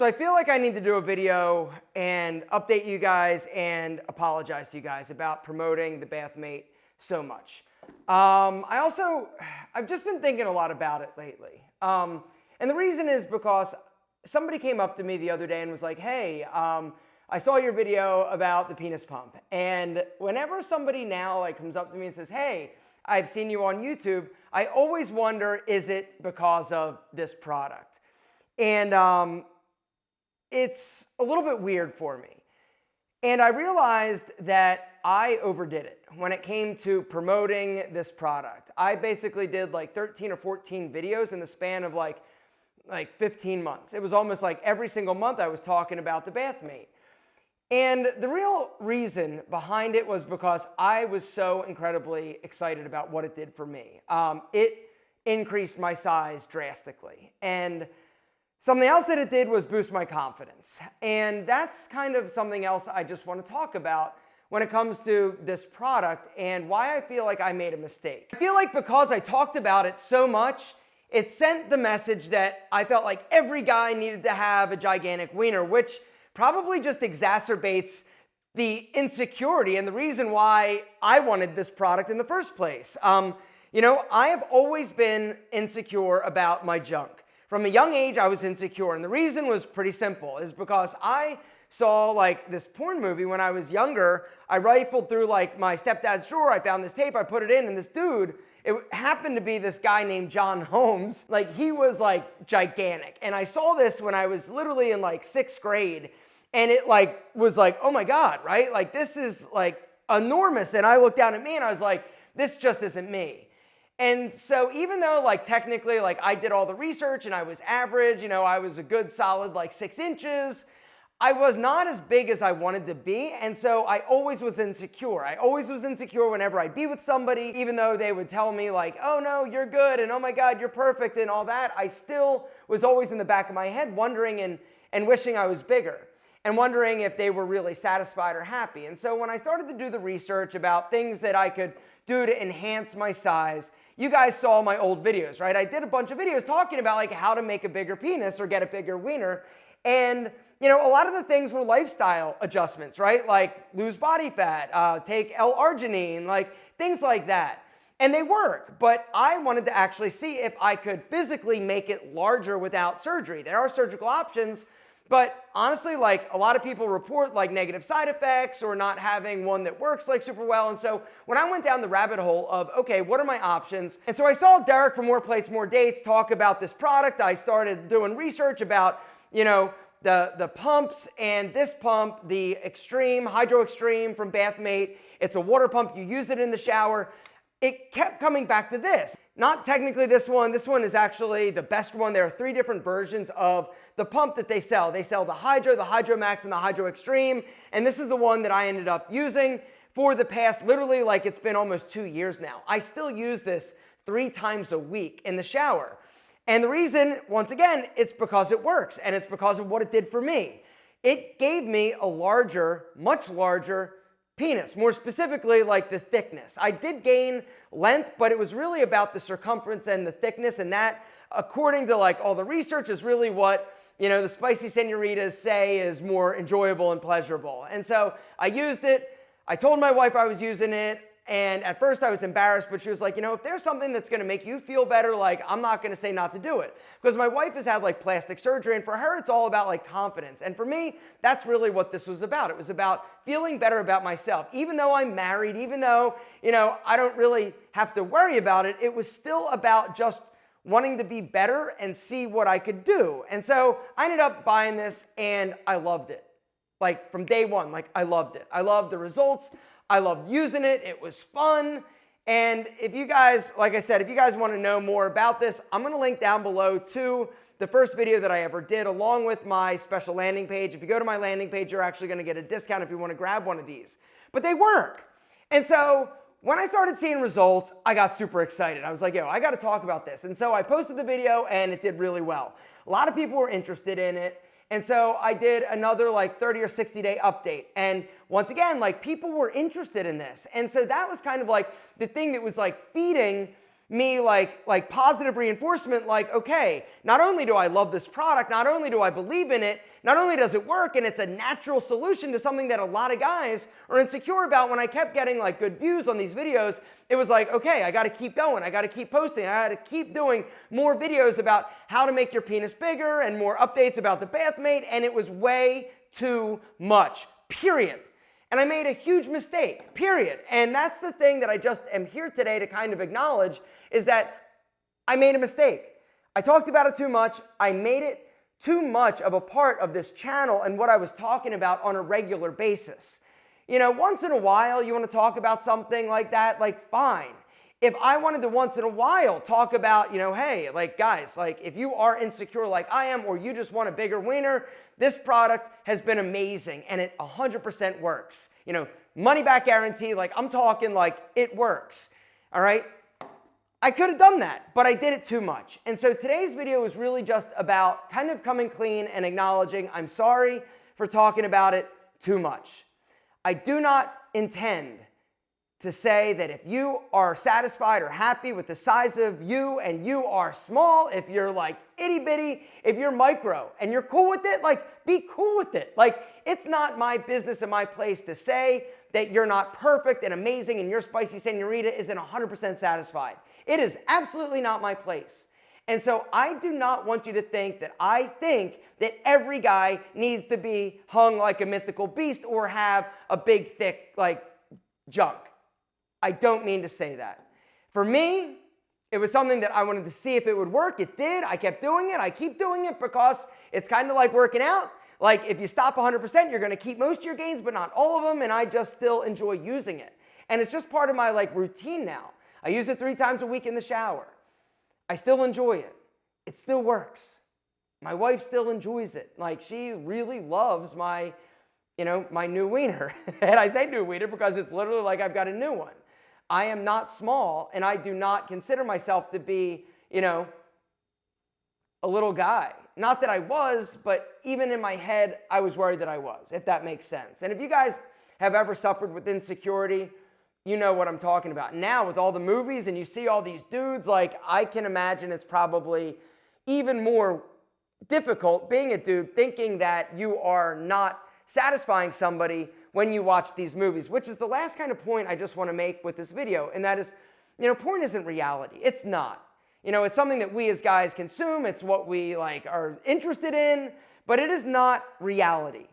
So I feel like I need to do a video and update you guys and apologize to you guys about promoting the Bathmate so much. I've just been thinking a lot about it lately. And the reason is because somebody came up to me the other day and was like, hey, I saw your video about the penis pump. And whenever somebody now comes up to me and says, hey, I've seen you on YouTube, I always wonder, is it because of this product? And it's a little bit weird for me. And I realized that I overdid it when it came to promoting this product. I basically did like 13 or 14 videos in the span of like 15 months. It was almost like every single month I was talking about the Bathmate. And the real reason behind it was because I was so incredibly excited about what it did for me. It increased my size drastically. And something else that it did was boost my confidence. And that's kind of something else I just want to talk about when it comes to this product and why I feel like I made a mistake. I feel like because I talked about it so much, it sent the message that I felt like every guy needed to have a gigantic wiener, which probably just exacerbates the insecurity and the reason why I wanted this product in the first place. I have always been insecure about my junk. From a young age, I was insecure, and the reason was pretty simple, is because I saw this porn movie when I was younger. I rifled through my stepdad's drawer, I found this tape, I put it in, and this dude, it happened to be this guy named John Holmes. He was gigantic, and I saw this when I was literally in 6th grade, and it was oh my God, right? This is enormous, and I looked down at me and I was like, this just isn't me. And so even though technically I did all the research and I was average, I was a good solid 6 inches, I was not as big as I wanted to be. And so I always was insecure. I always was insecure whenever I'd be with somebody, even though they would tell me oh no, you're good, and oh my God, you're perfect and all that. I still was always in the back of my head wondering and wishing I was bigger and wondering if they were really satisfied or happy. And so when I started to do the research about things that I could do to enhance my size, you guys saw my old videos, right? I did a bunch of videos talking about how to make a bigger penis or get a bigger wiener. And, a lot of the things were lifestyle adjustments, right? Lose body fat, take L-arginine, things like that. And they work, but I wanted to actually see if I could physically make it larger without surgery. There are surgical options, but honestly, a lot of people report negative side effects or not having one that works super well. And so when I went down the rabbit hole of, okay, what are my options? And so I saw Derek from More Plates, More Dates talk about this product. I started doing research about, the pumps, and this pump, the Extreme, Hydro Extreme from Bathmate. It's a water pump. You use it in the shower. It kept coming back to this. Not technically this one. This one is actually the best one. There are 3 different versions of the pump that they sell. They sell the Hydro Max, and the Hydro Extreme. And this is the one that I ended up using for the past, literally it's been almost 2 years now. I still use this 3 times a week in the shower. And the reason, once again, it's because it works, and it's because of what it did for me. It gave me a larger, much larger penis, more specifically the thickness. I did gain length, but it was really about the circumference and the thickness, and that, according to all the research, is really what the spicy senoritas say is more enjoyable and pleasurable. And so I used it. I told my wife I was using it, and at first I was embarrassed, but she was like, if there's something that's going to make you feel better, I'm not going to say not to do it. Because my wife has had plastic surgery, and for her it's all about confidence. And for me, that's really what this was about. It was about feeling better about myself. Even though I'm married, even though, I don't really have to worry about it, it was still about just wanting to be better and see what I could do. And so I ended up buying this, and I loved it. From day one, I loved it. I loved the results. I loved using it. It was fun. And if you guys, like I said, if you guys want to know more about this, I'm going to link down below to the first video that I ever did, along with my special landing page. If you go to my landing page, you're actually going to get a discount if you want to grab one of these. But they work. And so when I started seeing results, I got super excited. I was like, yo, I got to talk about this. And so I posted the video, and it did really well. A lot of people were interested in it. And so I did another 30 or 60 day update. And once again, people were interested in this. And so that was kind of the thing that was feeding me like positive reinforcement, like, okay, not only do I love this product, not only do I believe in it, not only does it work and it's a natural solution to something that a lot of guys are insecure about. When I kept getting like good views on these videos, it was like, okay, I got to keep going. I got to keep posting. I got to keep doing more videos about how to make your penis bigger and more updates about the bathmate. And it was way too much, period. And I made a huge mistake, period. And that's the thing that I just am here today to kind of acknowledge, is that I made a mistake. I talked about it too much. I made it too much of a part of this channel and what I was talking about on a regular basis. You know, once in a while you want to talk about something like that, like fine. If I wanted to once in a while talk about, you know, hey, like guys, like if you are insecure like I am, or you just want a bigger wiener, this product has been amazing and it 100% works. You know, money back guarantee, like I'm talking like it works, all right? I could have done that, but I did it too much. And so today's video is really just about kind of coming clean and acknowledging I'm sorry for talking about it too much. I do not intend to say that if you are satisfied or happy with the size of you and you are small, if you're like itty bitty, if you're micro and you're cool with it, like be cool with it. Like it's not my business and my place to say that you're not perfect and amazing and your spicy senorita isn't 100% satisfied. It is absolutely not my place. And so I do not want you to think that I think that every guy needs to be hung like a mythical beast or have a big, thick, like junk. I don't mean to say that. For me, it was something that I wanted to see if it would work. It did. I kept doing it. I keep doing it because it's kind of like working out. Like if you stop 100%, you're going to keep most of your gains, but not all of them. And I just still enjoy using it. And it's just part of my like routine now. I use it 3 times a week in the shower. I still enjoy it. It still works. My wife still enjoys it. Like she really loves my, you know, my new wiener. And I say new wiener because it's literally like I've got a new one. I am not small, and I do not consider myself to be, you know, a little guy. Not that I was, but even in my head, I was worried that I was, if that makes sense. And if you guys have ever suffered with insecurity, you know what I'm talking about. Now, with all the movies and you see all these dudes, like I can imagine it's probably even more difficult being a dude thinking that you are not satisfying somebody when you watch these movies, which is the last kind of point I just want to make with this video. And that is, you know, porn isn't reality. It's not. You know, it's something that we as guys consume. It's what we like are interested in, but it is not reality.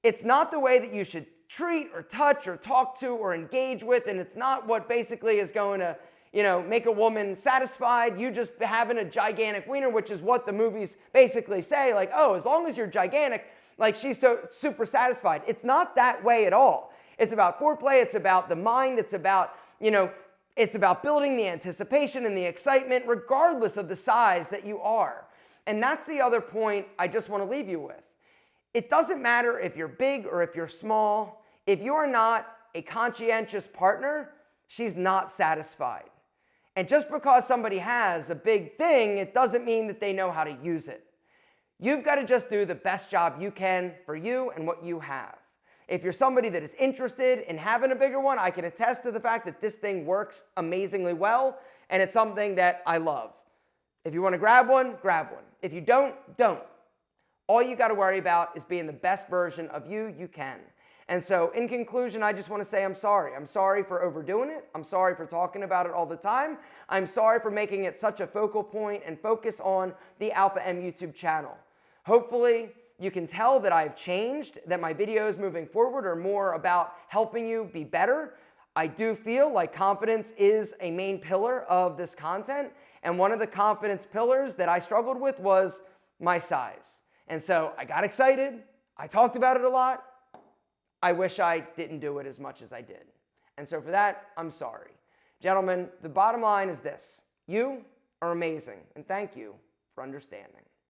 It's not the way that you should treat or touch or talk to or engage with, and it's not what basically is going to, you know, make a woman satisfied. You just having a gigantic wiener, which is what the movies basically say, like, oh, as long as you're gigantic, like she's so super satisfied. It's not that way at all. It's about foreplay. It's about the mind. It's about, you know, it's about building the anticipation and the excitement regardless of the size that you are. And that's the other point I just want to leave you with. It doesn't matter if you're big or if you're small. If you're not a conscientious partner, she's not satisfied. And just because somebody has a big thing, it doesn't mean that they know how to use it. You've got to just do the best job you can for you and what you have. If you're somebody that is interested in having a bigger one, I can attest to the fact that this thing works amazingly well, and it's something that I love. If you want to grab one, grab one. If you don't, don't. All you got to worry about is being the best version of you can. And so in conclusion, I just want to say I'm sorry. I'm sorry for overdoing it. I'm sorry for talking about it all the time. I'm sorry for making it such a focal point and focus on the Alpha M YouTube channel. Hopefully, you can tell that I've changed, that my videos moving forward are more about helping you be better. I do feel like confidence is a main pillar of this content. And one of the confidence pillars that I struggled with was my size. And so I got excited. I talked about it a lot. I wish I didn't do it as much as I did. And so for that, I'm sorry. Gentlemen, the bottom line is this. You are amazing, and thank you for understanding.